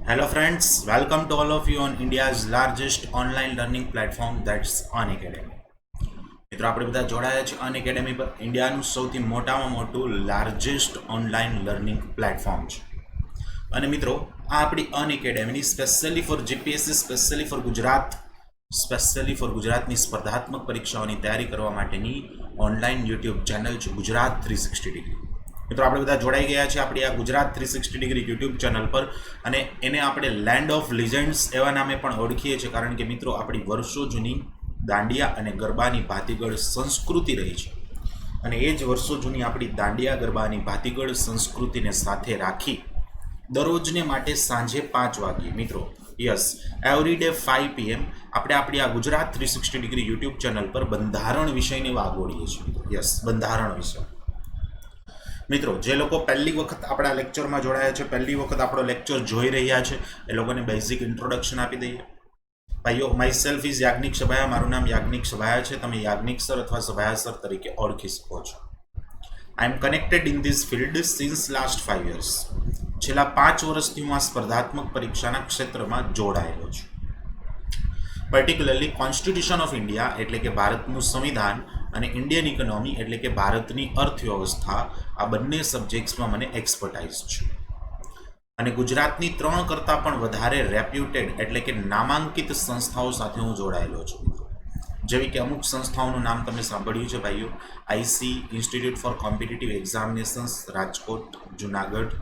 Hello friends, welcome to all of you on India's largest online learning platform, that's Unacademy. મિત્રો આપણે બધા જોડાયા છે અનએકેડમી પર. ઇન્ડિયાનું સૌથી મોટામાં મોટું લાર્જેસ્ટ ઓનલાઈન લર્નિંગ પ્લેટફોર્મ છે. અને મિત્રો આ આપણી અનએકેડમીની specially for GPSC, specially for ગુજરાતની સ્પર્ધાત્મક પરીક્ષાઓની તૈયારી કરવા માટેની ઓનલાઈન યુટ્યુબ ચેનલ છે ગુજરાત 360 ડિગ્રી. મિત્રો આપણે બધા જોડાઈ ગયા છે આપણી આ ગુજરાત 360 ડિગ્રી યુટ્યુબ ચેનલ પર, અને એને આપણે લેન્ડ ઓફ લિજેન્ડ્સ એવા નામે પણ ઓળખીએ છીએ, કારણ કે મિત્રો આપણી વર્ષો જૂની દાંડિયા અને ગરબાની ભાતીગળ સંસ્કૃતિ રહી છે. અને એ જ વર્ષો જૂની આપણી દાંડિયા ગરબાની ભાતીગળ સંસ્કૃતિને સાથે રાખી દરરોજને માટે સાંજે 5 વાગ્યે મિત્રો એવરી ડે 5 PM આપણે આપણી આ ગુજરાત 360 ડિગ્રી યુટ્યુબ ચેનલ પર બંધારણ વિષયને વાગોળીએ છીએ. બંધારણ વિષય. મિત્રો જે લોકો પહેલી વખત આપણા લેક્ચરમાં જોડાયા છે, પહેલી વખત આપણો લેક્ચર જોઈ રહ્યા છે, એ લોકોને બેઝિક ઇન્ટ્રોડક્શન આપી દઈએ. ભાઈઓ, my self is Yagnik Sabhaya. મારું નામ યાજ્ઞિક સભાયા છે. તમે યાજ્ઞિક સર અથવા સભાયા સર તરીકે ઓળખી શકો છો. I am connected in this field since last 5 years. છેલ્લા 5 વર્ષથી હું આ સ્પર્ધાત્મક પરીક્ષાના ક્ષેત્રમાં જોડાયેલો છું. પર્ટિક્યુલરલી કોન્સ્ટિટ્યુશન ઓફ ઇન્ડિયા એટલે કે ભારતનું સંવિધાન અને ઇન્ડિયન ઇકોનોમી એટલે કે ભારતની અર્થવ્યવસ્થા, આ બંને સબ્જેક્ટ્સમાં મને એક્સપર્ટાઇઝ છે. અને ગુજરાતની 3 કરતાં પણ વધારે રેપ્યુટેડ એટલે કે નામાંકિત સંસ્થાઓ સાથે હું જોડાયેલો છું. જેવી કે અમુક સંસ્થાઓનું નામ તમે સાંભળ્યું છે ભાઈઓ: IC, Institute for Competitive Examinations Rajkot, Junagadh,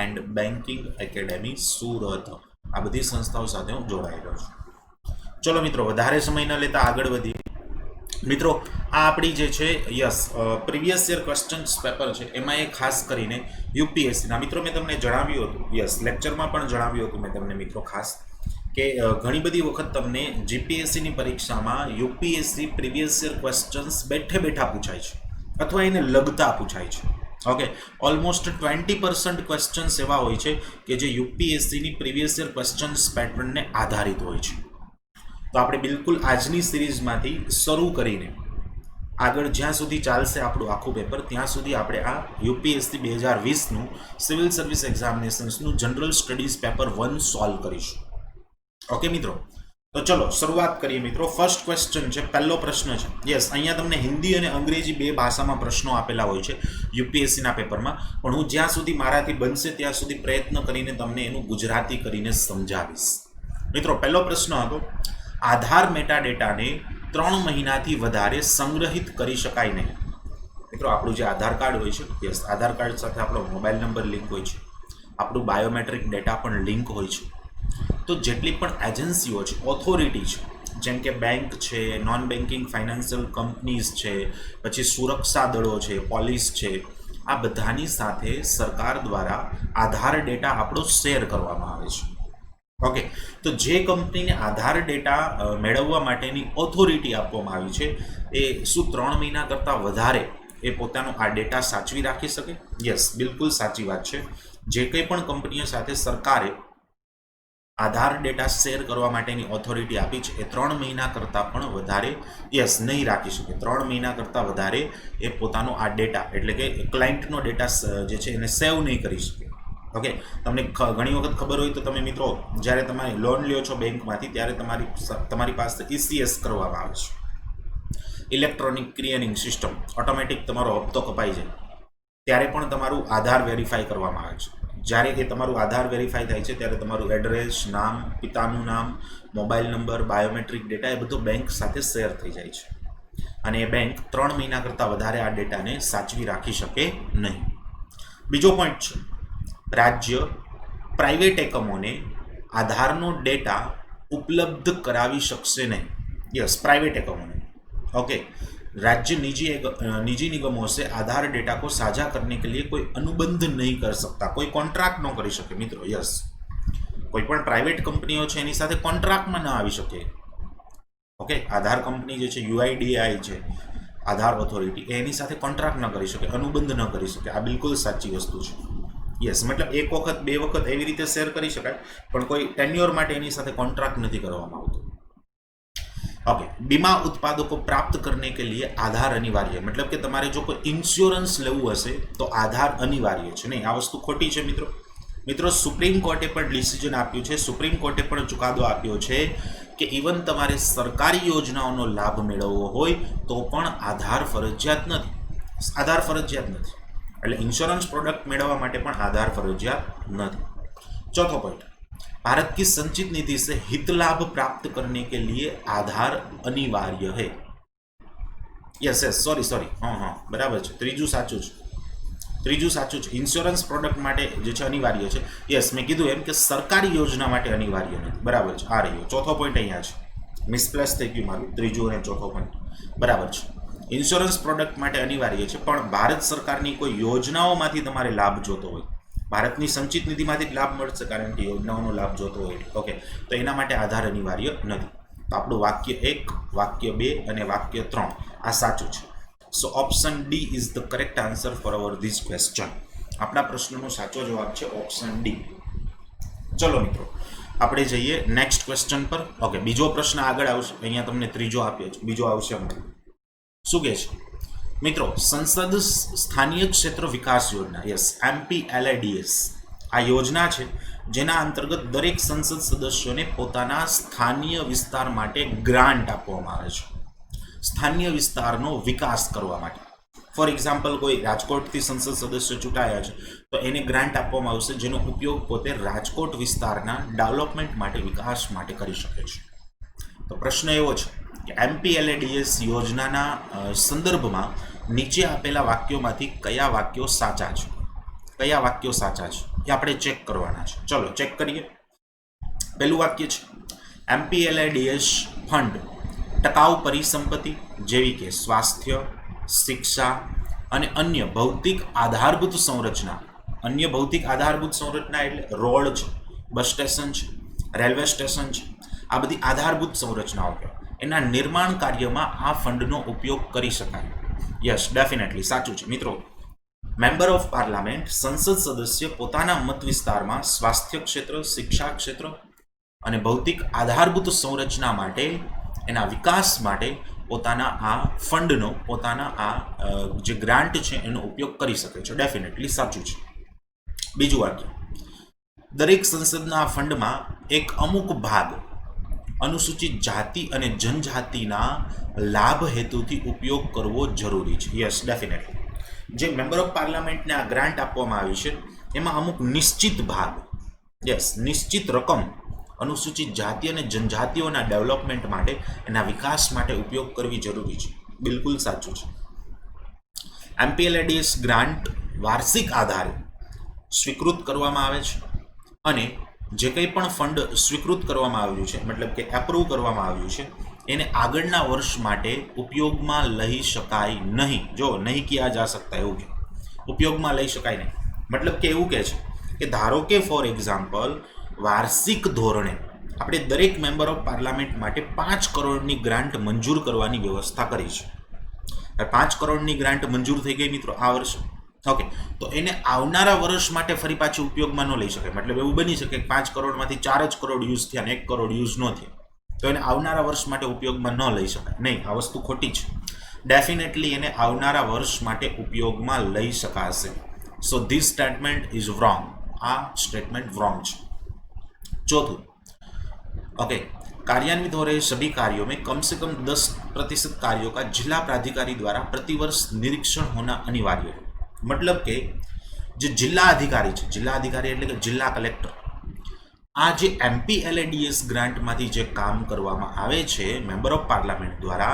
and banking academy Surat. આ બધી સંસ્થાઓ સાથે હું જોડાયેલો છું. ચલો મિત્રો, વધારે સમય ન લેતા આગળ વધીએ. મિત્રો આ આપણી જે છે પ્રીવિયસ યર ક્વેશ્ચન્સ પેપર છે, એમાં એ ખાસ કરીને યુપીએસસીના મિત્રો મેં તમને જણાવ્યું હતું, લેક્ચરમાં પણ જણાવ્યું હતું મેં તમને મિત્રો ખાસ, કે ઘણી બધી વખત તમને જીપીએસસીની પરીક્ષામાં યુપીએસસી પ્રીવિયસ યર ક્વેશ્ચન્સ બેઠે બેઠા પૂછાય છે અથવા એને લગતા પૂછાય છે. ઓકે, ઓલમોસ્ટ 20% ક્વેશ્ચન્સ એવા હોય છે કે જે યુપીએસસીની પ્રીવિયસ યર ક્વેશ્ચન્સ પેટર્નને આધારિત હોય છે. તો આપણે બિલકુલ આજની સિરીઝમાંથી શરૂ કરીને આગળ જ્યાં સુધી ચાલશે આપણું આખું પેપર, ત્યાં સુધી આપણે આ યુપીએસસી 2020નું સિવિલ સર્વિસ એક્ઝામિનેશન્સનું જનરલ સ્ટડીઝ પેપર 1 સોલ્વ કરીશું. ઓકે મિત્રો, તો ચલો શરૂઆત કરીએ મિત્રો. ફર્સ્ટ ક્વેશ્ચન છે, પહેલો પ્રશ્ન છે. અહીંયા તમને હિન્દી અને અંગ્રેજી બે ભાષામાં પ્રશ્નો આપેલા હોય છે યુપીએસસીના પેપરમાં, પણ હું જ્યાં સુધી મારાથી બનશે ત્યાં સુધી પ્રયત્ન કરીને તમને એનું ગુજરાતી કરીને સમજાવીશ. મિત્રો પહેલો પ્રશ્ન હતો: આધાર મેટાડેટાને 3 મહિનાથી વધારે સંગ્રહિત કરી શકાય નહીં. મિત્રો આપણું જે આધાર કાર્ડ હોય છે, આધાર કાર્ડ સાથે આપણો મોબાઈલ નંબર લિંક હોય છે, આપણું બાયોમેટ્રિક ડેટા પણ લિંક હોય છે. તો જેટલી પણ એજન્સીઓ છે, ઓથોરિટી છે, જેમ કે બેંક છે, નોન બેન્કિંગ ફાઇનાન્શિયલ કંપનીઝ છે, પછી સુરક્ષા દળો છે, પોલીસ છે, આ બધાની સાથે સરકાર દ્વારા આધાર ડેટા આપણો શેર કરવામાં આવે છે. ઓકે, તો જે કંપનીને આધાર ડેટા મેળવવા માટેની ઓથોરિટી આપવામાં આવી છે, એ શું 3 મહિના કરતાં વધારે એ પોતાનો આ ડેટા સાચવી રાખી શકે? બિલકુલ સાચી વાત છે. જે કંઈ પણ કંપનીઓ સાથે સરકારે આધાર ડેટા શેર કરવા માટેની ઓથોરિટી આપી છે, એ 3 મહિના કરતાં પણ વધારે નહીં રાખી શકે. 3 મહિના કરતાં વધારે એ પોતાનો આ ડેટા એટલે કે ક્લાયન્ટનો ડેટા જે છે એને સેવ નહીં કરી શકે. ઓકે, તમને ઘણી વખત ખબર હોય તો તમે મિત્રો જ્યારે તમે લોન લ્યો છો બેંકમાંથી, ત્યારે તમારી પાસે ECS કરવામાં આવે છે, ઇલેક્ટ્રોનિક ક્લિયરિંગ સિસ્ટમ. ઓટોમેટિક તમારો હપ્તો કપાઈ જાય ત્યારે પણ તમારું આધાર વેરીફાઈ કરવામાં આવે છે. જ્યારે એ તમારું આધાર વેરીફાઈ થાય છે ત્યારે તમારું એડ્રેસ, નામ, પિતાનું નામ, મોબાઈલ નંબર, બાયોમેટ્રિક ડેટા એ બધું બેંક સાથે શેર થઈ જાય છે. અને એ બેંક 3 મહિના કરતાં વધારે આ ડેટાને સાચવી રાખી શકે નહીં. બીજો પોઈન્ટ છે, રાજ્ય પ્રાઇવેટ એકમોને આધારનો ડેટા ઉપલબ્ધ કરાવી શકશે નહીં. પ્રાઇવેટ એકમોને. ओके, राज्य निजी निगमों से आधार डेटा को साझा करने के लिए कोई अनुबंध नहीं कर सकता, कोई कॉन्ट्रैक्ट न કરી શકે મિત્રો. કોઈ પણ પ્રાઇવેટ કંપનીઓ છે એની સાથે કોન્ટ્રાક્ટમાં ન આવી શકે. ઓકે, આધાર કંપની જે છે, UIDAI છે, આધાર ઓથોરિટી, એની સાથે કોન્ટ્રાક્ટ ન કરી શકે, અનુબંધ ન કરી શકે. આ બિલકુલ સાચી વસ્તુ છે. મતલબ એક વખત, 2 વખત એવી રીતે શેર કરી શકાય, પણ કોઈ ટેન્યોર માટે એની સાથે કોન્ટ્રાક્ટ નથી કરવામાં આવતો. ओके, बीमा उत्पादों को प्राप्त करने के लिए आधार अनिवार्य, मतलब कि તમારે જો કોઈ ઇન્સ્યોરન્સ લેવું હશે તો આધાર અનિવાર્ય છે. નહીં, આ વસ્તુ ખોટી છે મિત્રો. મિત્રો સુપ્રીમ કોર્ટે પણ ડિસિઝન આપ્યું છે, સુપ્રીમ કોર્ટે પણ ચુકાદો આપ્યો છે કે ઇવન તમારે સરકારી યોજનાઓનો લાભ મેળવવો હોય તો પણ આધાર ફરજિયાત નથી. એટલે ઇન્સ્યોરન્સ પ્રોડક્ટ મેળવવા માટે પણ આધાર ફરજિયાત નથી. चौथा पॉइंट, भारत की संचित निधि से हित लाभ प्राप्त करने के लिए आधार अनिवार्य है. यस सॉरी हाँ बराबर है. त्रीजू साचू है. इंश्योरंस प्रोडक्ट माटे जे छे अनिवार्य है. यस मैं कीधुं एम के सरकारी योजना माटे अनिवार्य नहीं. बराबर है. आ रही चौथो पॉइंट अहींया छे, मिसप्लेस थई गयुं मारुं. त्रीजो अने चौथो पॉइंट बराबर है. इंश्योरंस प्रोडक्ट माटे अनिवार्य है, पण भारत सरकारनी कोई योजनाओमांथी तमारे लाभ जोतो होय, भारतनी संचित निधिमांथी लाभ मळशे कारण के योजनाओनो लाभ जोतो होय, ओके, तो एना माटे आधार अनिवार्य नथी. तो आपणुं वाक्य 1, वाक्य 2 अने वाक्य 3 आ साचुं छे. So option D is the correct answer for our this question. आपणा प्रश्ननो साचो जवाब छे ऑप्शन डी. चलो मित्रों આપણે જઈએ નેક્સ્ટ ક્વેશ્ચન પર. ઓકે, બીજો પ્રશ્ન આગળ આવશે. અહીંયા તમને ત્રીજો આપ્યો છે, બીજો આવશે. શું કહે છે મિત્રો? સંસદ સ્થાનીય ક્ષેત્ર વિકાસ યોજના, યસ MPLADS આ યોજના છે જેના અંતર્ગત દરેક સંસદ સદસ્યોને પોતાના સ્થાનીય વિસ્તાર માટે ગ્રાન્ટ આપવામાં આવે છે, સ્થાનીય વિસ્તારનો વિકાસ કરવા માટે. ફોર એક્ઝામ્પલ, કોઈ રાજકોટથી સંસદ સદસ્ય ચૂંટાયા છે તો એને ગ્રાન્ટ આપવામાં આવશે જેનો ઉપયોગ પોતે રાજકોટ વિસ્તારના ડેવલપમેન્ટ માટે, વિકાસ માટે કરી શકે છે. તો પ્રશ્ન એવો છે કે MPLADS યોજનાના સંદર્ભમાં નીચે આપેલા વાક્યોમાંથી કયા વાક્યો સાચા છે? એ આપણે ચેક કરવાના છે. ચલો ચેક કરીએ. પહેલું વાક્ય છે MPLADS ફંડ ટકાઉ પરિસંપત્તિ જેવી કે સ્વાસ્થ્ય, શિક્ષા અને અન્ય ભૌતિક આધારભૂત સંરચના એટલે રોડ છે, બસ સ્ટેશન છે, રેલવે સ્ટેશન છે, આ બધી આધારભૂત સંરચનાઓ છે, એના નિર્માણ કાર્યમાં આ ફંડનો ઉપયોગ કરી શકાય. યસ ડેફિનેટલી સાચું છે મિત્રો. મેમ્બર ઓફ પાર્લામેન્ટ સંસદ સદસ્ય પોતાના મત વિસ્તારમાં સ્વાસ્થ્ય ક્ષેત્ર, શિક્ષા ક્ષેત્ર અને ભૌતિક આધારભૂત સંરચના માટે, એના વિકાસ માટે પોતાના આ ફંડનો, પોતાના આ જે ગ્રાન્ટ છે એનો ઉપયોગ કરી શકે છે. ડેફિનેટલી સાચું છે. બીજું વાક્ય, દરેક સંસદના ફંડમાં એક અમુક ભાગ અનુસૂચિત જાતિ અને જનજાતિના લાભ હેતુથી ઉપયોગ કરવો જરૂરી છે. Yes definitely. જે મેમ્બર ઓફ પાર્લામેન્ટને આ ગ્રાન્ટ આપવામાં આવી છે એમાં અમુક નિશ્ચિત ભાગ, યસ નિશ્ચિત રકમ અનુસૂચિત જાતિ અને જનજાતિઓના ડેવલપમેન્ટ માટે, એના વિકાસ માટે ઉપયોગ કરવી જરૂરી છે. બિલકુલ સાચું છે. MPLADS ગ્રાન્ટ વાર્ષિક આધારે સ્વીકૃત કરવામાં આવે છે અને જે કંઈ પણ ફંડ સ્વીકૃત કરવામાં આવ્યું છે, મતલબ કે એપ્રૂવ કરવામાં આવ્યું છે, એને આગળના વર્ષ માટે ઉપયોગમાં લઈ શકાય નહીં. જો નહીં કિયા જા સકતા એવું કે ઉપયોગમાં લઈ શકાય નહીં. મતલબ કે એવું કહે છે કે ધારો કે ફોર એક્ઝામ્પલ વાર્ષિક ધોરણે આપણે દરેક મેમ્બર ઓફ પાર્લામેન્ટ માટે 5 કરોડની ગ્રાન્ટ મંજૂર કરવાની વ્યવસ્થા કરી છે. 5 કરોડની ગ્રાન્ટ મંજૂર થઈ ગઈ મિત્રો આ વર્ષે, ઓકે, તો એને આવનારા વર્ષ માટે ફરી પાછી ઉપયોગમાં ન લઈ શકાય. મતલબ એવું બની શકે 5 કરોડમાંથી 4 જ કરોડ યુઝ થયા અને 1 કરોડ યુઝ ન થયા, તો એને આવનારા વર્ષ માટે ઉપયોગમાં ન લઈ શકાય. નહીં, આ વસ્તુ ખોટી છે. ડેફિનેટલી એને આવનારા વર્ષ માટે ઉપયોગમાં લઈ શકાશે. So this statement is wrong. આ સ્ટેટમેન્ટ રોંગ છે. चौथुं, ओके, कार्यान्वित हो रहे सभी कार्यों में कम से कम 10% कार्यों का जिला प्राधिकारी द्वारा प्रतिवर्ष निरीक्षण होना अनिवार्य है. मतलब के जो जिला अधिकारी है, जिला अधिकारी एटले के जिला कलेक्टर, आ जे MPLADS ग्रांट मांथी जे काम करवामां आवे छे मेम्बर ऑफ पार्लामेंट द्वारा,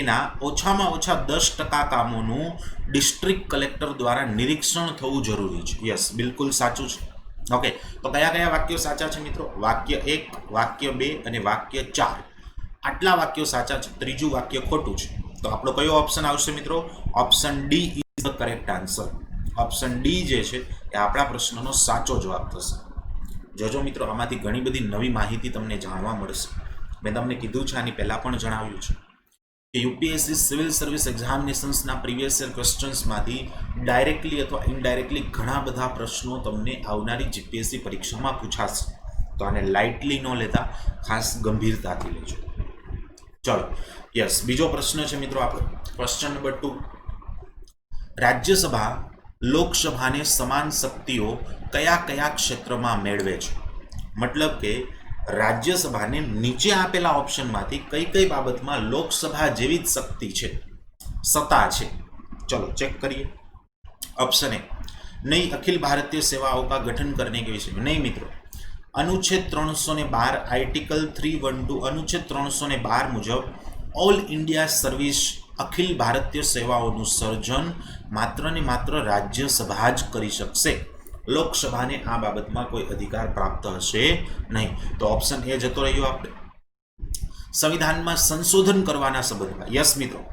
एना ओछामां ओछा 10% कामोनुं डिस्ट्रिक्ट कलेक्टर द्वारा निरीक्षण थवुं जरूरी छे. यस बिल्कुल साचुं छे. ओके, तो कया कया वाक्यो साचा छे मित्रों? वाक्य 1, वाक्य 2 અને વાક્ય 4 આટલા વાક્યો સાચા છે. ત્રીજું વાક્ય ખોટું છે. તો આપણો કયો ઓપ્શન આવશે મિત્રો? Option D is the correct answer. Option D જે છે એ આપણા પ્રશ્નનો સાચો જવાબ થશે. જોજો મિત્રો, આમાંથી ઘણી બધી નવી માહિતી તમને જાણવા મળશે. મેં તમને કીધું છે, આની પહેલાં પણ જણાવ્યું છે કે યુપીએસસી સિવિલ સર્વિસ એક્ઝામિનેશન્સના પ્રીવિયસ યર ક્વેશ્ચન્સમાંથી ડાયરેક્ટલી અથવા ઇનડાયરેક્ટલી ઘણા બધા પ્રશ્નો તમને આવનારી જીપીએસસી પરીક્ષામાં પૂછાશે. તો આને લાઇટલી ન લેતા, ખાસ ગંભીરતાથી લેજો. ચલો, યસ, બીજો પ્રશ્ન છે મિત્રો આપણો, ક્વેશ્ચન નંબર 2. રાજ્યસભા લોકસભાને સમાન શક્તિઓ કયા કયા ક્ષેત્રમાં મેળવે છે? મતલબ કે રાજ્યસભાને નીચે આપેલા ઓપ્શનમાંથી કઈ કઈ બાબતમાં લોકસભા જેવી જ શક્તિ છે, સત્તા છે? चलो चेक करिए। ऑप्शन ए, नई अखिल भारतीय सेवाओं का गठन करने के विषय में। नहीं मित्रों, अनुच्छेद 312 आर्टिकल 312 अनुच्छेद 312 मुजब all India service Akhil Bharatiya सेवाओं सर्जन मात्र ने मात्र राज्यसभा ज करी शकशे। लोकसभा ने आ बाबत में कोई अधिकार प्राप्त हशे नहीं। तो ऑप्शन ए जतो रह्यो आपणे संविधान में संशोधन करवाना संबंध में। यस मित्रों,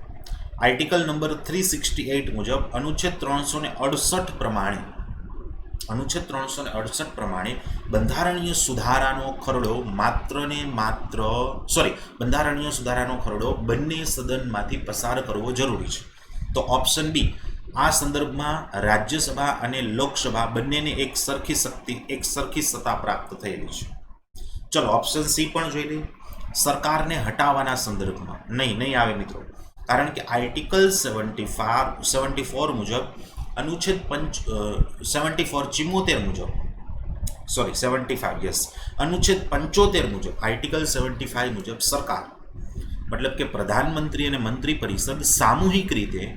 आर्टिकल नंबर 368 मुजब अनुच्छेद 368 प्रमाणे બંધારણીય સુધારાનો ખરડો બંધારણીય સુધારાનો ખરડો બંને સદનમાંથી પસાર કરવો જરૂરી છે। તો ઓપ્શન બી આ સંદર્ભમાં રાજ્યસભા અને લોકસભા બંનેને એક સરખી શક્તિ, એક સરખી સત્તા પ્રાપ્ત થયેલી છે। ચલો ઓપ્શન સી પણ જોઈ લઈએ। સરકારને હટાવવાના સંદર્ભમાં નહીં આવે મિત્રો, कारण के आर्टिकल 74 मुजब अनुच्छेद 74 मुजब 75 यस अनुच्छेद 75 मुजब आर्टिकल 75 मुजब सरकार मतलब के प्रधानमंत्री और मंत्री परिषद सामूहिक रीते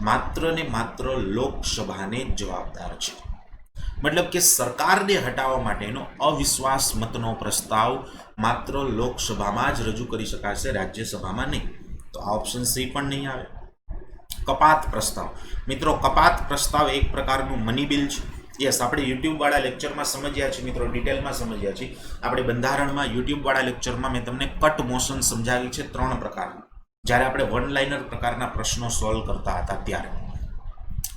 मात्र ने मात्र लोकसभा ने जवाबदार है। मतलब के सरकार ने हटावा माटेनो अविश्वास मतनो प्रस्ताव मात्र लोकसभा में ज रजू करी शकाशे, राज्यसभा में नहीं। तो ऑप्शन सी पण नहीं आवे। कपात प्रस्ताव मित्रों, कपात प्रस्ताव एक प्रकारनु मनी बिल छे। यस, આપણે YouTube વાળા લેક્ચરમાં સમજ્યા છે મિત્રો, ડિટેલમાં સમજ્યા છે। આપણે બંધારણમાં YouTube વાળા લેક્ચરમાં મેં તમને કટ મોશન સમજાવી છે 3 પ્રકારના, જ્યારે આપણે વન લાઇનર પ્રકારના પ્રશ્નો સોલ્વ કરતા હતા ત્યારે।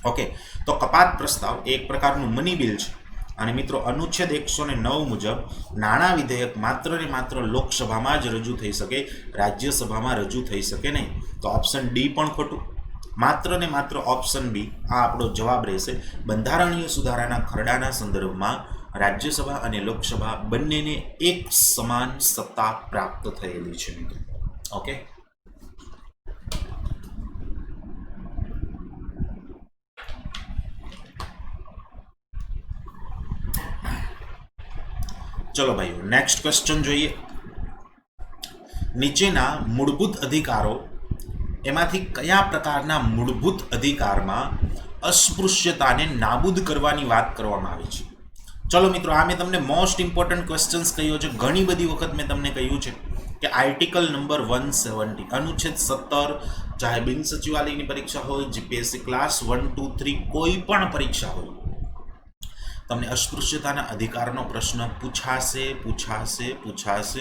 ઓકે, તો કપાત પ્રસ્તાવ એક પ્રકારનું મની બિલ છે અને મિત્રો अनुच्छेद 109 मुजब नाणा विधेयक मात्र ने मात्र लोकसभा में ज रजू थई सके, राज्यसभा में रजू थई सके नहीं। तो ऑप्शन डी पण खोटू, मात्र ने मात्र ऑप्शन बी आ आपणो जवाब रहेशे। बंधारणीय सुधाराना खरडाना संदर्भ में राज्यसभा और लोकसभा बंने ने एक समान सत्ता प्राप्त थयेली छे मित्रों। ओके, चलो भाई नेक्स्ट क्वेश्चन જોઈએ। નીચેના મૂળભૂત અધિકારો એમાંથી કયા પ્રકારના મૂળભૂત અધિકારમાં અસ્પૃશ્યતાને નાબૂદ કરવાની વાત કરવામાં આવી છે? ચલો મિત્રો, આ મેં તમને મોસ્ટ ઇમ્પોર્ટન્ટ ક્વેશ્ચન્સ કહ્યો છે, ઘણી બધી વખત મેં તમને કહ્યું છે કે આર્ટિકલ નંબર 170 अनुच्छेद 17 ચાહે બિન સચિવાલયની પરીક્ષા હોય, જીપીએસસી ક્લાસ 1 2 3 કોઈ પણ પરીક્ષા હોય, તમને अस्पृश्यताना अधिकारનો પ્રશ્ન પૂછાશે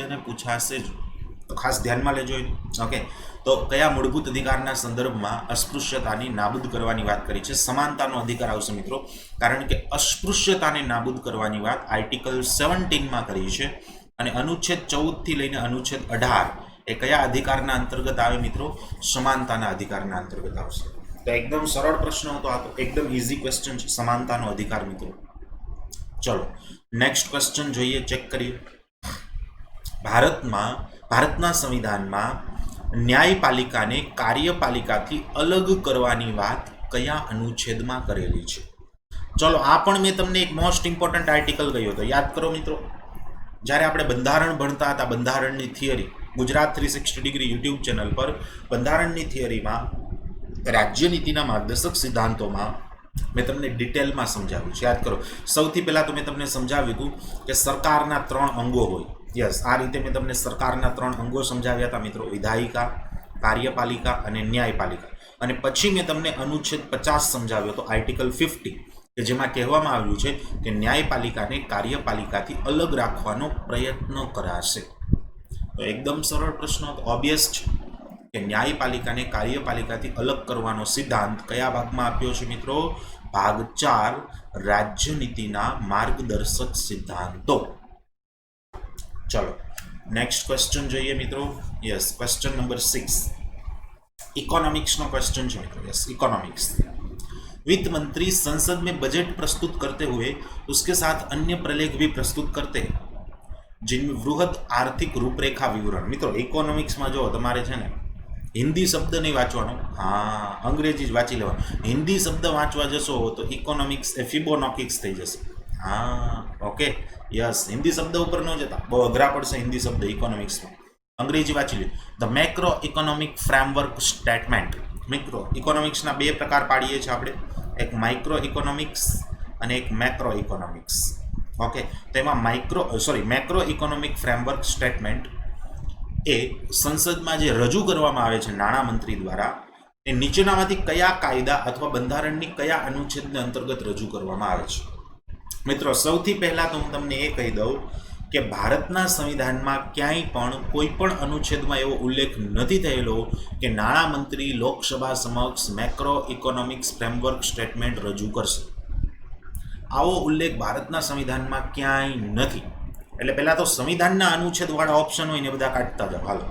અને પૂછાશે જ। તો ખાસ ધ્યાનમાં લેજો। ઓકે, તો કયા મૂળભૂત અધિકારના સંદર્ભમાં અસ્પૃશ્યતાની નાબૂદ કરવાની વાત કરી છે? સમાનતાનો અધિકાર આવશે મિત્રો, કારણ કે અસ્પૃશ્યતાને નાબૂદ કરવાની વાત આર્ટિકલ 17 માં કરી છે અને अनुच्छेद 14 થી લઈને अनुच्छेद 18 એ કયા અધિકારના અંતર્ગત આવે મિત્રો? સમાનતાના અધિકારના અંતર્ગત આવશે। તો એકદમ સરળ પ્રશ્ન હતો આ, તો એકદમ ઈઝી ક્વેશ્ચન છે સમાનતાનો અધિકાર મિત્રો। चलो नेक्स्ट क्वेश्चन જોઈએ, चेक करिए। भारतना संविधान में न्यायपालिका ने कार्यपालिका थी अलग करवानी बात कया अनुच्छेद में करेली छे? चलो आ पण मैं तमने एक मोस्ट इम्पोर्टंट आर्टिकल कह्यो तो याद करो मित्रों, જ્યારે આપણે બંધારણ ભણતા હતા, બંધારણની theory Gujarat 360 degree YouTube channel પર બંધારણની થિયરીમાં રાજ્યનીતિના માર્ગદર્શક સિદ્ધાંતોમાં मैं तमने डिटेल में समझाव्યું છે। याद करो, સૌથી પહેલા तो मैं तमने समझाव्યું હતું કે સરકારના 3 અંગો હોય। यस, आ रीते मैं तमने सरकारना 3 अंगो समझाव्या था मित्रों, विधायिका, कार्यपालिका અને ન્યાયપાલિકા। અને પછી मैं तमने अनुच्छेद 50 समझाव्यो तो आर्टिकल 50 કે જેમાં કહેવામાં આવ્યું છે કે ન્યાયપાલિકાને કાર્યપાલિકાથી અલગ રાખવાનો પ્રયત્ન કરાશે। તો એકદમ સરળ પ્રશ્ન હતો, ઓબ્વિયસ છે કે ન્યાયપાલિકાને કાર્યપાલિકાથી अलग करवानो सिद्धांत कया भागमां आप्यो छे मित्रों? भाग 4 राज्यनीतिना मार्गदर्शक सिद्धांतो। चलो नेक्स्ट क्वेश्चन જોઈએ मित्रों। यस, क्वेश्चन नंबर 6 इकोनॉमिक्स नो क्वेश्चन है मित्रों। Yes, economics. वित्त मंत्री संसद में बजट प्रस्तुत करते हुए उसके साथ अन्य प्रलेख भी प्रस्तुत करते हैं जिनमें वृहद आर्थिक रूपरेखा विवरण। मित्रों इकोनॉमिक्स में जो तमारे छे ने હિન્દી શબ્દ નહીં વાંચવાનો, હા અંગ્રેજી જ વાંચી લેવાનો. હિન્દી શબ્દ વાંચવા જશો તો ઇકોનોમિક્સ એ ફિબોનોમિક્સ થઈ જશે. હા ઓકે યસ, હિન્દી શબ્દ ઉપર ન જતા, બહુ અઘરા પડશે હિન્દી શબ્દ ઇકોનોમિક્સમાં. અંગ્રેજી વાંચી લે. The macro economic framework statement. Macro ઇકોનોમિક્સના બે પ્રકાર પાડીએ છીએ આપણે, એક માઇક્રો ઇકોનોમિક્સ અને એક મેક્રો ઇકોનોમિક્સ. ઓકે, તો એમાં મેક્રો ઇકોનોમિક ફ્રેમવર્ક સ્ટેટમેન્ટ એ સંસદમાં જે રજૂ કરવામાં આવે છે નાણામંત્રી દ્વારા, એ નીચેનામાંથી કયા કાયદા અથવા બંધારણની કયા અનુચ્છેદને અંતર્ગત રજૂ કરવામાં આવે છે? મિત્રો સૌથી પહેલાં તો હું તમને એ કહી દઉં કે ભારતના સંવિધાનમાં ક્યાંય પણ કોઈ પણ અનુચ્છેદમાં એવો ઉલ્લેખ નથી થયેલો કે નાણામંત્રી લોકસભા સમક્ષ મેક્રો ઇકોનોમિક્સ ફ્રેમવર્ક સ્ટેટમેન્ટ રજૂ કરશે. આવો ઉલ્લેખ ભારતના સંવિધાનમાં ક્યાંય નથી. એટલે પહેલાં તો સંવિધાનના અનુચ્છેદવાળા ઓપ્શન હોય ને બધા કાઢતા જાઓ. હાલો,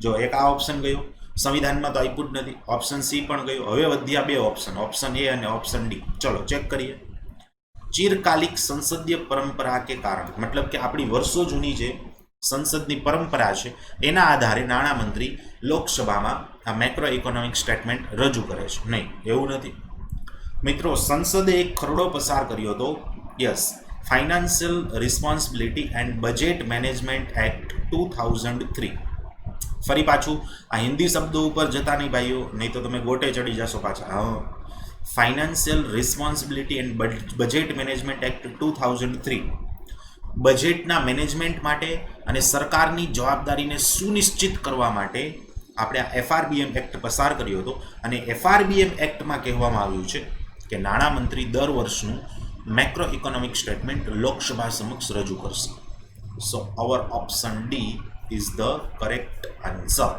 જો એક આ ઓપ્શન ગયો, સંવિધાનમાં તો આપ્યું જ નથી. ઓપ્શન સી પણ ગયું. હવે વધ્યા બે ઓપ્શન, ઓપ્શન એ અને ઓપ્શન ડી. ચલો ચેક કરીએ. ચિરકાલિક સંસદીય પરંપરા કે કારણ, મતલબ કે આપણી વર્ષો જૂની જે સંસદની પરંપરા છે એના આધારે નાણામંત્રી લોકસભામાં આ મેક્રો ઇકોનોમિક સ્ટેટમેન્ટ રજૂ કરે છે. નહીં, એવું નથી મિત્રો. સંસદે એક ખરડો પસાર કર્યો હતો, yes, financial responsibility and budget management act 2003. ફરી પાછું આ હિન્દી શબ્દો ઉપર જતા નહીં ભાઈઓ, નહીં તો તમે ગોટે ચડી જશો પાછા. હા, financial responsibility and budget management act 2003 બજેટના મેનેજમેન્ટ માટે અને સરકારની જવાબદારીને સુનિશ્ચિત કરવા માટે આપણે આ FRBM એક્ટ પસાર કર્યો હતો. અને FRBM એક્ટમાં કહેવામાં આવ્યું છે કે નાણામંત્રી દર વર્ષનું મેક્રો ઇકોનોમિક સ્ટેટમેન્ટ લોકસભા સમક્ષ રજૂ કરશે. So our option D is the correct answer.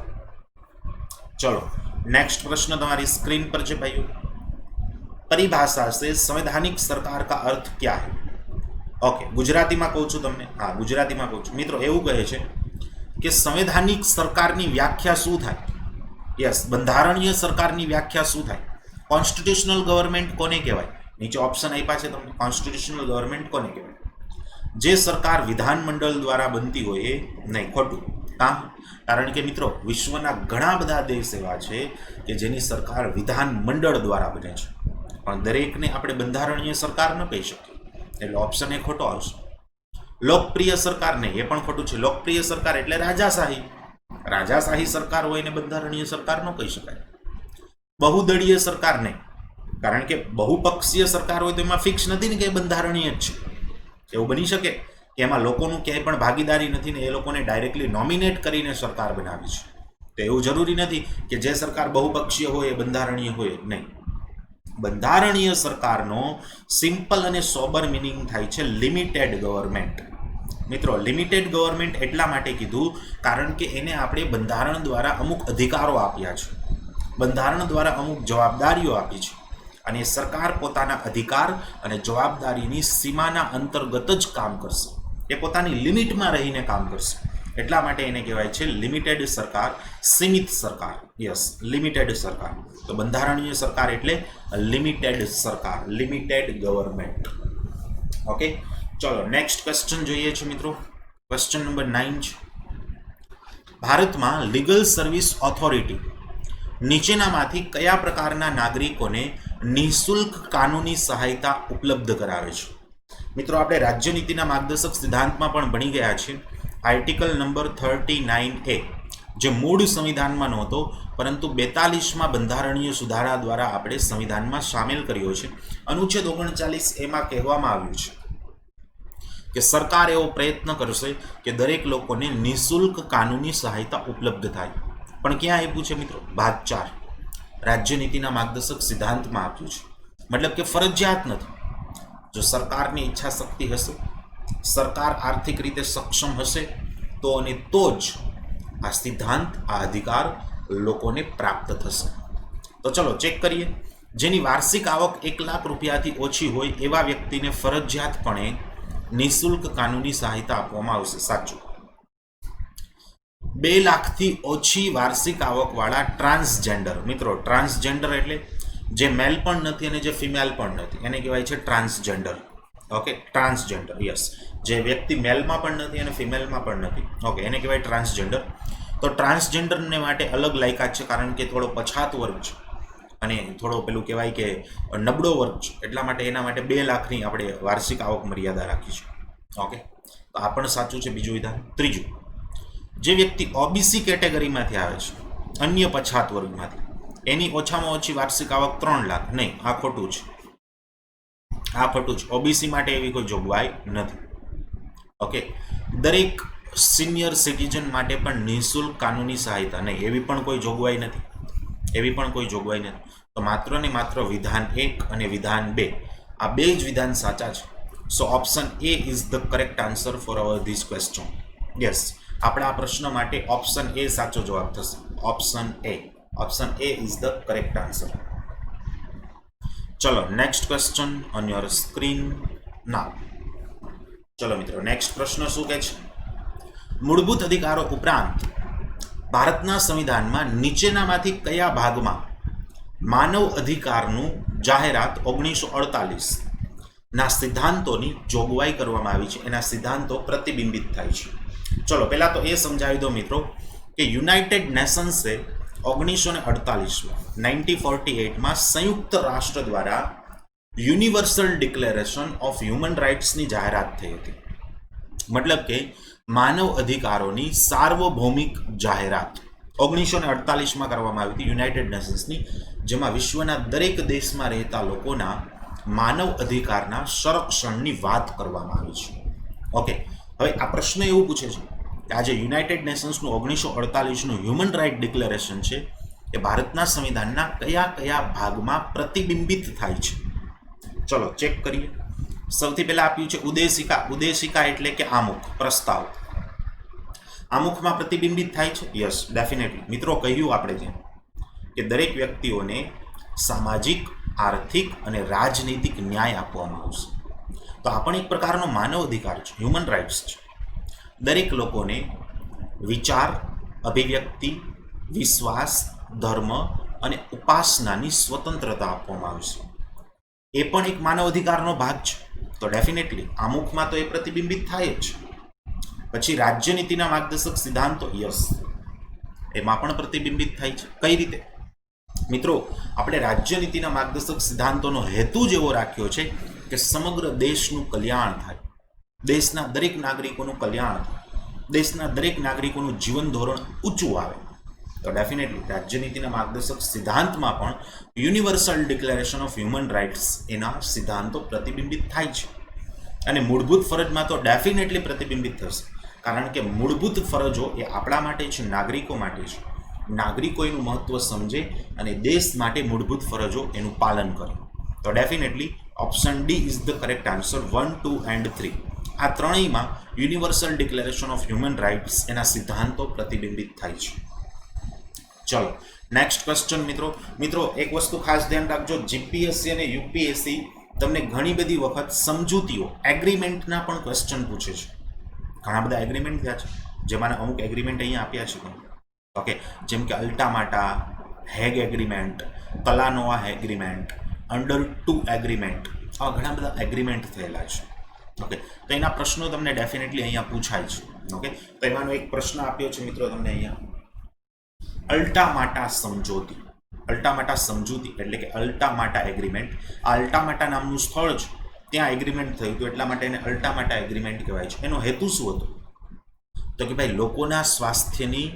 ચલો नेक्स्ट प्रश्न तुम्हारी स्क्रीन पर है भाइयों। परिभाषा से संवैधानिक सरकार का अर्थ क्या है? ओके, गुजराती में कहूँ छूँ तमने, हाँ गुजराती में कहूँ छूँ मित्रों, एवं कहे छे कि संवैधानिक सरकार की व्याख्या शू थाय? यस, बंधारणीय सरकार की व्याख्या शू थाय? कॉन्स्टिट्यूशनल गवर्नमेंट कोने कहेवाय? नीचे ऑप्शन आप्या छे तमने, कॉन्स्टिट्यूशनल गवर्नमेंट कोने कहेवाय? जे सरकार विधानमंडल द्वारा बनती हो नहीं, खोटू। कारण के मित्रों विश्वना घणा बधा देश एवा छे कि जेनी सरकार विधानमंडल द्वारा बने छे, पण दरेकने आपणे बंधारणीय सरकार न कही शकीए, एटले ऑप्शन ए खोटो आवशे। लोकप्रिय सरकार नहीं, ए पण खोटुं छे। लोकप्रिय सरकार एटले राजाशाही, राजाशाही सरकार होय ने बंधारणीय सरकार न कही शकाय। बहुदलीय सरकार नहीं, कारण के बहुपक्षीय सरकार होय तो एमां फिक्स नथी ने के बंधारणीय ज छे। एवुं बनी शके कि एमां लोकोनुं क्यांय पण भागीदारी नथी ने ए लोकोने डायरेक्टली नॉमिनेट करीने सरकार बनावी छे, तो एवुं जरूरी नथी कि जे सरकार बहुपक्षीय होय ए बंधारणीय होय नहीं। बंधारणीय सरकारनो सिंपल अने सोबर मीनिंग थाय छे लिमिटेड गवर्नमेंट। मित्रों, लिमिटेड गवर्नमेंट एटला माटे कीधुं कारण के एने आपणे बंधारण द्वारा अमुक अधिकारो आप्या छे, बंधारण द्वारा अमुक जवाबदारीओ आपी छे, અને સરકાર પોતાના અધિકાર અને જવાબદારીની સીમાના અંતર્ગત જ કામ કરશે, એ પોતાની લિમિટમાં રહીને કામ કરશે, એટલા માટે એને કહેવાય છે લિમિટેડ સરકાર, સીમિત સરકાર। યસ, લિમિટેડ સરકાર। તો બંધારણીય સરકાર એટલે લિમિટેડ સરકાર, લિમિટેડ ગવર્નમેન્ટ। ઓકે, ચલો નેક્સ્ટ ક્વેશ્ચન જોઈએ છે મિત્રો। ક્વેશ્ચન નંબર 9 છે, ભારતમાં લીગલ સર્વિસ ઓથોરિટી નીચેનામાંથી કયા પ્રકારના નાગરિકોને નિઃશુલ્ક કાનૂની સહાયતા ઉપલબ્ધ કરાવે છે? મિત્રો, આપણે રાજ્યનીતિના માર્ગદર્શક સિદ્ધાંતમાં પણ ભણી ગયા છીએ। આર્ટિકલ નંબર 39A જે મૂળ સંવિધાનમાં નહોતો પરંતુ 42માં બંધારણીય સુધારા દ્વારા આપણે સંવિધાનમાં સામેલ કર્યો છે। અનુચ્છેદ 39A માં કહેવામાં આવ્યું છે કે સરકાર એવો પ્રયત્ન કરશે કે દરેક લોકોને નિઃશુલ્ક કાનૂની સહાયતા ઉપલબ્ધ થાય। પણ ક્યાં આપ્યું છે મિત્રો? ભાગ 4 રાજ્યનીતિના માર્ગદર્શક સિદ્ધાંતમાં આપ્યું છે। મતલબ કે ફરજિયાત નથી। જો સરકારની ઈચ્છા શક્તિ હશે, સરકાર આર્થિક રીતે સક્ષમ હશે તો અને તો જ આ સિદ્ધાંત, આ અધિકાર લોકોને પ્રાપ્ત થશે। તો ચલો ચેક કરીએ। જેની વાર્ષિક આવક 1 લાખ રૂપિયાથી ઓછી હોય એવા વ્યક્તિને ફરજિયાતપણે નિઃશુલ્ક કાનૂની સહાયતા આપવામાં આવશે। સાચું। 2 લાખથી ઓછી વાર્ષિક આવકવાળા ટ્રાન્સજેન્ડર, મિત્રો ટ્રાન્સજેન્ડર એટલે જે મેલ પણ નથી અને જે ફિમેલ પણ નથી, એને કહેવાય છે ટ્રાન્સજેન્ડર। ઓકે, ટ્રાન્સજેન્ડર, યસ, જે વ્યક્તિ મેલમાં પણ નથી અને ફિમેલમાં પણ નથી, ઓકે, એને કહેવાય ટ્રાન્સજેન્ડર। તો ટ્રાન્સજેન્ડરને માટે અલગ લાયકાત છે, કારણ કે થોડો પછાત વર્ગ છે અને થોડો પેલું કહેવાય કે નબળો વર્ગ છે, એટલા માટે એના માટે 2 લાખની આપણે વાર્ષિક આવક મર્યાદા રાખી છે. ઓકે, તો આ પણ સાચું છે. બીજું વિધાન. ત્રીજું, જે વ્યક્તિ ઓબીસી કેટેગરીમાંથી આવે છે, અન્ય પછાત વર્ગમાંથી, એની ઓછામાં ઓછી વાર્ષિક આવક 3 લાખ. નહીં, આ ખોટું છે, આ ખોટું છે. ઓબીસી માટે એવી કોઈ જોગવાઈ નથી. ઓકે, દરેક સિનિયર સિટીઝન માટે પણ નિઃશુલ્ક કાનૂની સહાયતા, નહીં, એવી પણ કોઈ જોગવાઈ નથી, એવી પણ કોઈ જોગવાઈ નથી. તો માત્ર ને માત્ર વિધાન 1 અને વિધાન 2, આ 2 જ વિધાન સાચા છે. So option A is the correct answer for our this question. Yes, આપણા આ પ્રશ્ન માટે ઓપ્શન એ સાચો જવાબ થશે. Option A is the correct answer. ચલો, next question on your screen now. ચલો મિત્રો, નેક્સ્ટ પ્રશ્ન શું કહે છે? મૂળભૂત અધિકારો ઉપરાંત ભારતના સંવિધાનમાં નીચેનામાંથી કયા ભાગમાં માનવ અધિકારનું જાહેરાત 1948 ના સિદ્ધાંતોની જોગવાઈ કરવામાં આવી છે, એના સિદ્ધાંતો પ્રતિબિંબિત થાય છે? ચલો, પહેલા તો એ સમજાવી દો મિત્રો કે યુનાઇટેડ નેશન્સે 1948માં સંયુક્ત રાષ્ટ્ર દ્વારા યુનિવર્સલ ડિક્લેરેશન ઓફ હ્યુમન રાઇટ્સની જાહેરાત થઈ હતી. મતલબ કે માનવ અધિકારોની સાર્વભૌમિક જાહેરાત 1948માં કરવામાં આવી હતી યુનાઇટેડ નેશન્સની, જેમાં વિશ્વના દરેક દેશમાં રહેતા લોકોના માનવ અધિકારના સંરક્ષણની વાત કરવામાં આવી છે. ઓકે, હવે આ પ્રશ્ન એવું પૂછે છે કે આજે યુનાઇટેડ નેશન્સનું 1948નું હ્યુમન રાઇટ ડિક્લેરેશન છે એ ભારતના સંવિધાનના કયા કયા ભાગમાં પ્રતિબિંબિત થાય છે? ચલો ચેક કરીએ. સૌથી પહેલા આપ્યું છે ઉદ્દેશિકા. ઉદ્દેશિકા એટલે કે આમુખ, પ્રસ્તાવ. આમુખમાં પ્રતિબિંબિત થાય છે? Yes, definitely. મિત્રો, કહ્યું આપણે જેમ કે દરેક વ્યક્તિઓને સામાજિક, આર્થિક અને રાજનૈતિક ન્યાય આપવામાં આવશે. તો આ પણ એક પ્રકારનો માનવ અધિકાર છે, હ્યુમન રાઇટ્સ છે. દરેક લોકોને વિચાર, અભિવ્યક્તિ, વિશ્વાસ, ધર્મ અને ઉપાસનાની સ્વતંત્રતા આપવામાં આવશે. એ પણ એક માનવ અધિકારનો ભાગ છે. તો ડેફિનેટલી આમુખમાં તો એ પ્રતિબિંબિત થાય જ. પછી રાજ્યનીતિના માર્ગદર્શક સિદ્ધાંતો, યસ, એમાં પણ પ્રતિબિંબિત થાય છે. કઈ રીતે? મિત્રો, આપણે રાજ્યનીતિના માર્ગદર્શક સિદ્ધાંતોનો હેતુ જ એવો રાખ્યો છે કે સમગ્ર દેશનું કલ્યાણ થાય, દેશના દરેક નાગરિકોનું કલ્યાણ થાય, દેશના દરેક નાગરિકોનું જીવન ધોરણ ઊંચું આવે. તો ડેફિનેટલી રાજ્યનીતિના માર્ગદર્શક સિદ્ધાંતમાં પણ universal declaration of human rights એના સિદ્ધાંતો પ્રતિબિંબિત થાય છે. અને મૂળભૂત ફરજમાં તો ડેફિનેટલી પ્રતિબિંબિત થશે, કારણ કે મૂળભૂત ફરજો એ આપણા માટે છે, નાગરિકો માટે છે. નાગરિકો એનું મહત્વ સમજે અને દેશ માટે મૂળભૂત ફરજો એનું પાલન કરે. તો definitely option D is the correct answer. 1, 2 and 3 આ ત્રણેયમાં universal declaration of human rights એના સિદ્ધાંતો પ્રતિબિંબિત થાય છે. ચલો, નેક્સ્ટ ક્વેશ્ચન મિત્રો, એક વસ્તુ ખાસ ધ્યાન રાખજો, જીપીએસસી અને યુપીએસસી તમને ઘણી બધી વખત સમજૂતીઓ, એગ્રીમેન્ટના પણ ક્વેશ્ચન પૂછે છે. ઘણા બધા એગ્રીમેન્ટ થયા છે, જેમાંના અમુક એગ્રીમેન્ટ અહીંયા આપ્યા છે. ઓકે, જેમ કે અલ્ટામાટા, Hague agreement, Talanoa agreement, under 2 agreement, આવા ઘણા બધા એગ્રીમેન્ટ થયેલા છે. ઓકે, તો એના પ્રશ્નો તમને ડેફિનેટલી અહીંયા પૂછાય છે. ઓકે, તો એમાંનો એક પ્રશ્ન આપ્યો છે મિત્રો તમને અહીંયા, અલ્ટામાટા સમજૂતી. અલ્ટામાટા સમજૂતી એટલે કે અલ્ટામાટા એગ્રીમેન્ટ. આ અલ્ટામાટા નામનું સ્થળ છે, ત્યાં એગ્રીમેન્ટ થયું હતું, એટલા માટે એને અલ્ટામાટા એગ્રીમેન્ટ કહેવાય છે. એનો હેતુ શું હતો? તો કે ભાઈ લોકોના સ્વાસ્થ્યની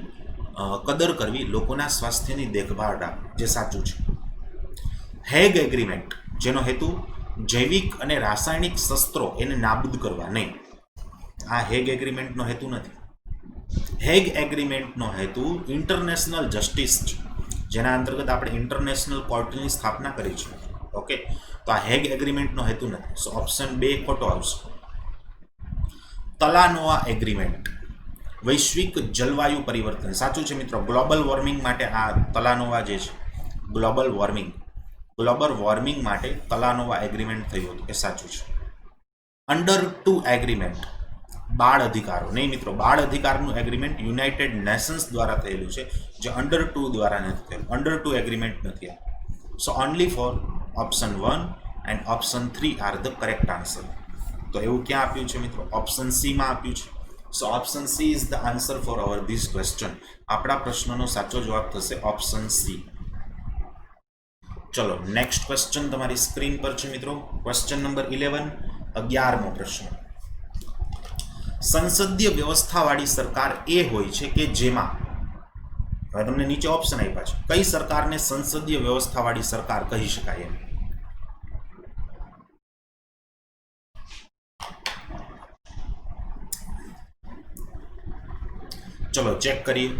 કદર કરવી, લોકોના સ્વાસ્થ્યની દેખભાળ રાખવી, જે સાચું છે. હેગ એગ્રીમેન્ટ, જેનો હેતુ જૈવિક અને રાસાયણિક શસ્ત્રો એને નાબૂદ કરવા, નહીં, આ હેગ એગ્રીમેન્ટનો હેતુ નથી. હેગ એગ્રીમેન્ટનો હેતુ ઇન્ટરનેશનલ જસ્ટિસ છે, જેના અંતર્ગત આપણે ઇન્ટરનેશનલ કોર્ટની સ્થાપના કરી છે. ઓકે, તો આ હેગ એગ્રીમેન્ટનો હેતુ નથી. સો ઓપ્શન 2 ખોટો આવશે. તલાનોવા એગ્રીમેન્ટ, વૈશ્વિક જલવાયુ પરિવર્તન, સાચું છે મિત્રો. ગ્લોબલ વોર્મિંગ માટે આ તલાનોવા જે છે, ગ્લોબલ વોર્મિંગ માટે તલાનોવા એગ્રીમેન્ટ થયું હતું, એ સાચું છે. અંડર 2 એગ્રીમેન્ટ, બાળ અધિકારો, નહીં મિત્રો, બાળ અધિકારનું એગ્રીમેન્ટ યુનાઇટેડ નેશન્સ દ્વારા થયેલું છે, જે અંડર 2 દ્વારા નથી થયેલું. અંડર 2 એગ્રીમેન્ટ નથી આ. So only for option 1 and option 3 are the correct answer. તો એવું ક્યાં આપ્યું છે મિત્રો? ઓપ્શન સી માં આપ્યું છે. So option C is the answer for our this question. આપણા પ્રશ્નનો સાચો જવાબ થશે ઓપ્શન સી. ચલો નેક્સ્ટ ક્વેશ્ચન તમારી સ્ક્રીન પર છે મિત્રો. ક્વેશ્ચન નંબર 11, 11મો પ્રશ્ન. સંસદીય વ્યવસ્થાવાળી સરકાર એ હોય છે કે જેમાં, હવે તમને નીચે ઓપ્શન આપ્યા છે, કઈ સરકારને સંસદીય વ્યવસ્થાવાળી સરકાર કહી શકાય એમ? ચલો ચેક કરીએ.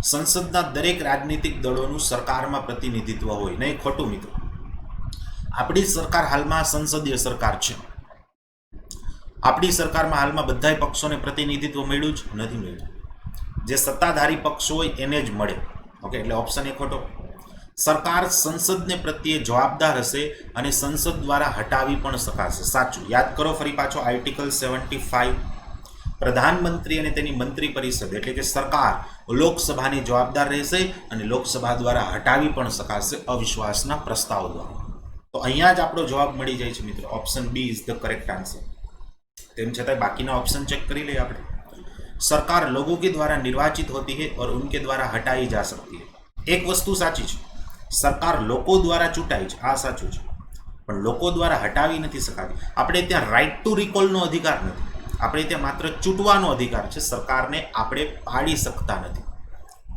સંસદના દરેક રાજનીતિક દળોનું સરકારમાં પ્રતિનિધિત્વ હોય. નહીં, ખોટું મિત્રો. આપણી સરકાર હાલમાં સંસદીય સરકાર છે. આપણી સરકારમાં હાલમાં બધા પક્ષોને પ્રતિનિધિત્વ મળ્યું જ નથી મળ્યું. જે સત્તાધારી પક્ષ હોય એને જ મળે. ઓકે, એટલે ઓપ્શન એ ખોટો. સરકાર સંસદને પ્રત્યે જવાબદાર હશે અને સંસદ દ્વારા હટાવી પણ શકાશે. સાચું. યાદ કરો ફરી પાછો આર્ટિકલ 75. પ્રધાનમંત્રી અને તેની મંત્રી પરિષદ એટલે કે સરકાર લોકસભાની જવાબદાર રહેશે અને લોકસભા દ્વારા હટાવી પણ શકાશે અવિશ્વાસના પ્રસ્તાવ દ્વારા. તો અહીંયા જ આપણો જવાબ મળી જાય છે મિત્રો. Option B is the correct answer. તેમ છતાં બાકીના ઓપ્શન ચેક કરી લઈએ આપણે. सरकार लोगों के द्वारा निर्वाचित होती है और उनके द्वारा हटाई जा सकती है. एक वस्तु साची है, सरकार लोको द्वारा चूंटाई है, आ साचुं छे, पण लोको द्वारा हटावी नथी शकाती. आपणे त्यां राइट टू रिकॉल नो अधिकार नथी. आपणे त्यां मात्र चूंटवानो अधिकार छे. सरकारने आपणे पाड़ी सकता नथी.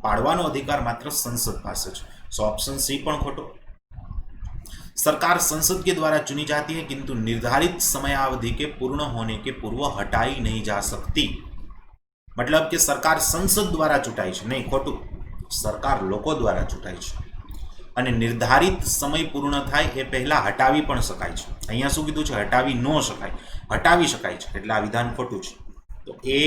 पाड़वानो अधिकार मात्र संसद पासे छे. सो ऑप्शन सी पण खोटो. सरकार संसद के द्वारा चुनी जाती है किंतु निर्धारित समयावधि के पूर्ण होने के पूर्व हटाई नहीं जा सकती. मतलब कि सरकार संसद द्वारा चूंटाई है. नहीं, खोटू. सरकार लोको द्वारा चूंटाई है અને નિર્ધારિત સમય પૂર્ણ થાય એ પહેલા હટાવી પણ શકાય છે. અહીંયા શું કીધું છે? હટાવી ન શકાય, હટાવી શકાય છે. એટલે આ વિધાન ખોટું છે. તો એ,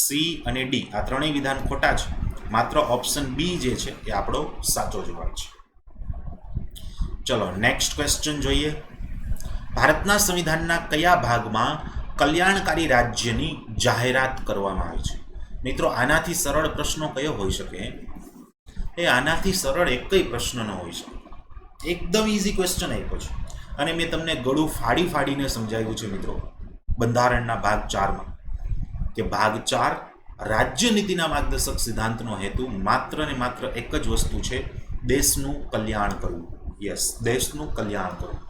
સી અને ડી આ ત્રણેય વિધાન ખોટા છે. માત્ર ઓપ્શન બી જે છે એ આપણો સાચો જવાબ છે. ચલો નેક્સ્ટ ક્વેશ્ચન જોઈએ. ભારતના સંવિધાનના કયા ભાગમાં કલ્યાણકારી રાજ્યની જાહેરાત કરવામાં આવી છે? મિત્રો આનાથી સરળ પ્રશ્નો કયો હોઈ શકે? એ આનાથી સરળ એક કઈ પ્રશ્ન ન હોઈ શકે. એકદમ ઇઝી ક્વેશ્ચન આપ્યો છે અને મેં તમને ગળું ફાડી ફાડીને સમજાવ્યું છે મિત્રો બંધારણના ભાગ 4માં કે ભાગ 4 રાજ્ય નીતિના માર્ગદર્શક સિદ્ધાંતનો હેતુ માત્ર ને માત્ર એક જ વસ્તુ છે, દેશનું કલ્યાણ કરવું. યસ, દેશનું કલ્યાણ કરવું.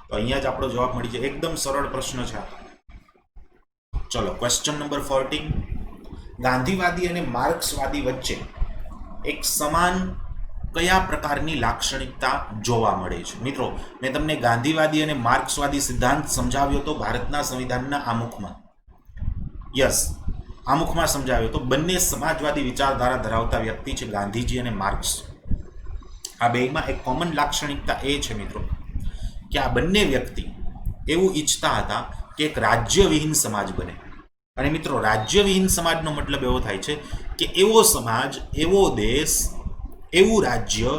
તો અહીંયા જ આપણો જવાબ મળી જાય. એકદમ સરળ પ્રશ્ન છે. ચલો ક્વેશ્ચન નંબર 14. ગાંધીવાદી અને માર્ક્સવાદી વચ્ચે એક સમાન કયા પ્રકારની લાક્ષણિકતા જોવા મળે છે? મિત્રો મેં તમને ગાંધીવાદી અને માર્ક્સવાદી સિદ્ધાંત સમજાવ્યો તો ભારતના સંવિધાનના આમુખમાં. યસ, આમુખમાં સમજાવ્યો તો. બંને સમાજવાદી વિચારધારા ધરાવતા વ્યક્તિ છે, ગાંધીજી અને માર્ક્સ. આ બેમાં એક કોમન લાક્ષણિકતા એ છે મિત્રો કે આ બંને વ્યક્તિ એવું ઈચ્છતા હતા કે એક રાજ્યવિહીન સમાજ બને. અને મિત્રો રાજ્યવિહીન સમાજનો મતલબ એવો થાય છે કે એવો સમાજ, એવો દેશ, એવું રાજ્ય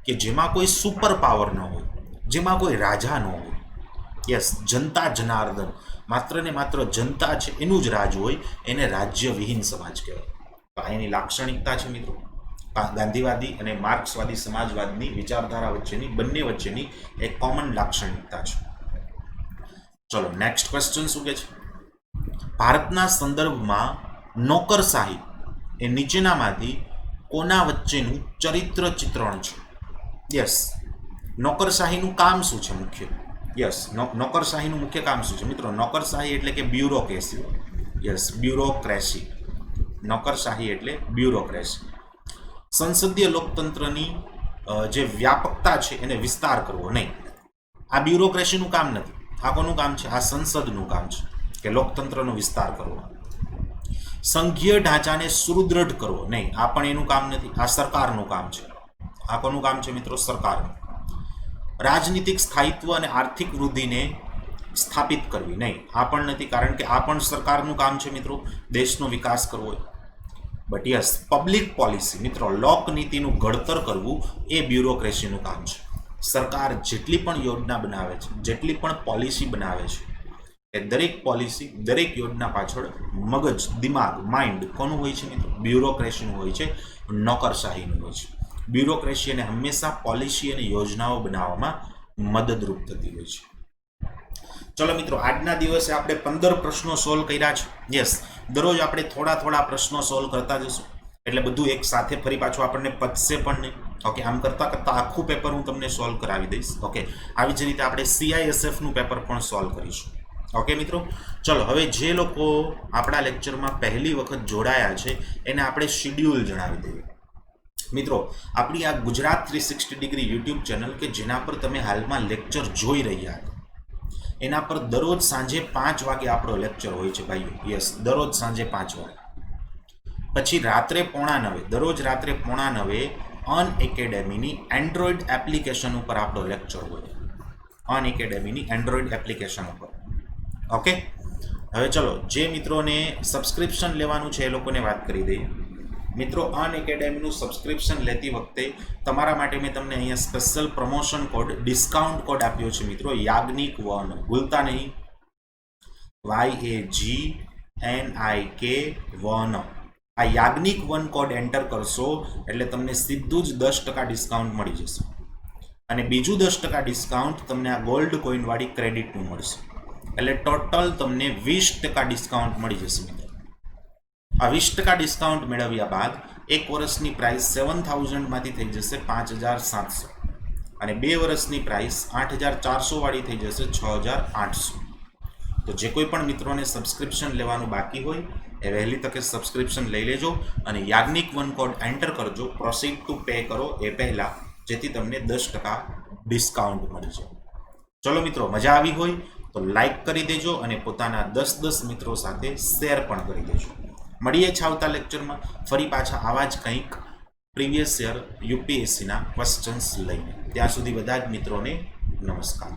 કે જેમાં કોઈ સુપર પાવર ન હોય, જેમાં કોઈ રાજા ન હોય. યસ, જનતા જનાર્દન, માત્ર ને માત્ર જનતા છે એનું જ રાજ હોય, એને રાજ્યવિહીન સમાજ કહેવાય. તો આ એની લાક્ષણિકતા છે મિત્રો. ગાંધીવાદી અને માર્ક્સવાદી સમાજવાદની વિચારધારા વચ્ચેની, બંને વચ્ચેની એક કોમન લાક્ષણિકતા છે. ચલો નેક્સ્ટ ક્વેશ્ચન શું કહે છે? ભારતના સંદર્ભમાં નોકરશાહી એ નીચેનામાંથી કોના વચ્ચેનું ચરિત્ર ચિત્રણ છે? યસ, નોકરશાહીનું કામ શું છે મુખ્ય? યસ, નોકરશાહીનું મુખ્ય કામ શું છે મિત્રો? નોકરશાહી એટલે કે બ્યુરોક્રેસી. Yes, bureaucracy. નોકરશાહી એટલે બ્યુરોક્રેસી. સંસદીય લોકતંત્રની જે વ્યાપકતા છે એને વિસ્તાર કરવો. નહીં, આ બ્યુરોક્રેસીનું કામ નથી. આ કોનું કામ છે? આ સંસદનું કામ છે કે લોકતંત્રનો વિસ્તાર કરવો. સંઘીય ઢાંચાને સુદૃઢ કરવો. નહીં, આ પણ એનું કામ નથી. આ સરકારનું કામ છે. આ કોનું કામ છે મિત્રો? સરકારનું. રાજનીતિક સ્થાયિત્વ અને આર્થિક વૃદ્ધિને સ્થાપિત કરવી. નહીં, આ પણ નથી, કારણ કે આ પણ સરકારનું કામ છે મિત્રો, દેશનો વિકાસ કરવો. બટ યસ, પબ્લિક પોલિસી મિત્રો, લોકનીતિનું ઘડતર કરવું એ બ્યુરોક્રેસીનું કામ છે. સરકાર જેટલી પણ યોજના બનાવે છે, જેટલી પણ પોલિસી બનાવે છે, એ દરેક પોલિસી, દરેક યોજના પાછળ મગજ, દિમાગ, માઇન્ડ કોનું હોય છે મિત્રો? બ્યુરોક્રેસીનું હોય છે, નોકરશાહીનું હોય છે. બ્યુરોક્રેસી એને હંમેશા પોલિસી અને યોજનાઓ બનાવવામાં મદદરૂપ થતી હોય છે. ચલો મિત્રો, આજના દિવસે આપણે 15 પ્રશ્નો સોલ્વ કર્યા છે. યસ, દરરોજ આપણે થોડા થોડા પ્રશ્નો સોલ્વ કરતા જઈશું, એટલે બધું એક સાથે ફરી પાછું આપણને પચશે પણ નહીં. ઓકે, આમ કરતાં કરતાં આખું પેપર હું તમને સોલ્વ કરાવી દઈશ. ઓકે, આવી જ રીતે આપણે CISFનું પેપર પણ સોલ્વ કરીશું. ઓકે મિત્રો, ચલો હવે જે લોકો આપણા લેક્ચરમાં પહેલી વખત જોડાયા છે એને આપણે શિડ્યુલ જણાવી દઈએ. મિત્રો, આપણી આ ગુજરાત 360 ડિગ્રી યુટ્યુબ ચેનલ કે જેના પર તમે હાલમાં લેક્ચર જોઈ રહ્યા છો, એના પર દરરોજ સાંજે 5 વાગે આપણો લેક્ચર હોય છે ભાઈઓ. યસ, દરરોજ સાંજે 5 વાગે. પછી રાત્રે 8:45, દરરોજ રાત્રે 8:45 અન એકેડેમીની એન્ડ્રોઈડ એપ્લિકેશન ઉપર આપણો લેક્ચર હોય. અન એકેડેમીની એન્ડ્રોઈડ એપ્લિકેશન ઉપર. ઓકે, હવે ચલો, જે મિત્રોને સબસ્ક્રિપ્શન લેવાનું છે એ લોકોને વાત કરી દઈએ. મિત્રો, અન એકેડેમીનું સબસ્ક્રિપ્શન લેતી વખતે તમારા માટે મેં તમને અહીંયા special promotion code, discount code આપ્યો છે મિત્રો, યાજ્ઞિક1. ભૂલતા નહીં, YAGNIK1. આ યાજ્ઞિક1 કોડ એન્ટર કરશો એટલે તમને સીધું જ 10% ડિસ્કાઉન્ટ મળી જશે. અને બીજું 10% ડિસ્કાઉન્ટ તમને આ ગોલ્ડ કોઈનવાળી ક્રેડિટનું મળશે. એટલે ટોટલ તમને 20% ડિસ્કાઉન્ટ મળી જશે મિત્રો. આ 20% ડિસ્કાઉન્ટ મેળવ્યા બાદ એક વર્ષની પ્રાઇસ 7000 માંથી થઈ જશે 5700, અને 2 વર્ષની પ્રાઇસ 8400 વાળી થઈ જશે 6800. તો જે કોઈ પણ મિત્રોને સબસ્ક્રિપ્શન લેવાનું બાકી હોય એ વહેલી તકે સબસ્ક્રિપ્શન લઈ લેજો અને યાજ્ઞિક1 કોડ એન્ટર કરજો, પ્રોસીડ ટુ પે કરો એ પહેલાં, જેથી તમને 10% ડિસ્કાઉન્ટ મળી જાય. ચલો મિત્રો, મજા આવી હોય તો લાઈક કરી દેજો અને પોતાના 10 મિત્રો સાથે શેર પણ કરી દેજો. મળીએ છે આવતા લેક્ચરમાં ફરી પાછા આવા જ કંઈક પ્રીવિયસ યર UPSCના ક્વેશ્ચન્સ લઈને. ત્યાં સુધી બધા જ મિત્રોને નમસ્કાર.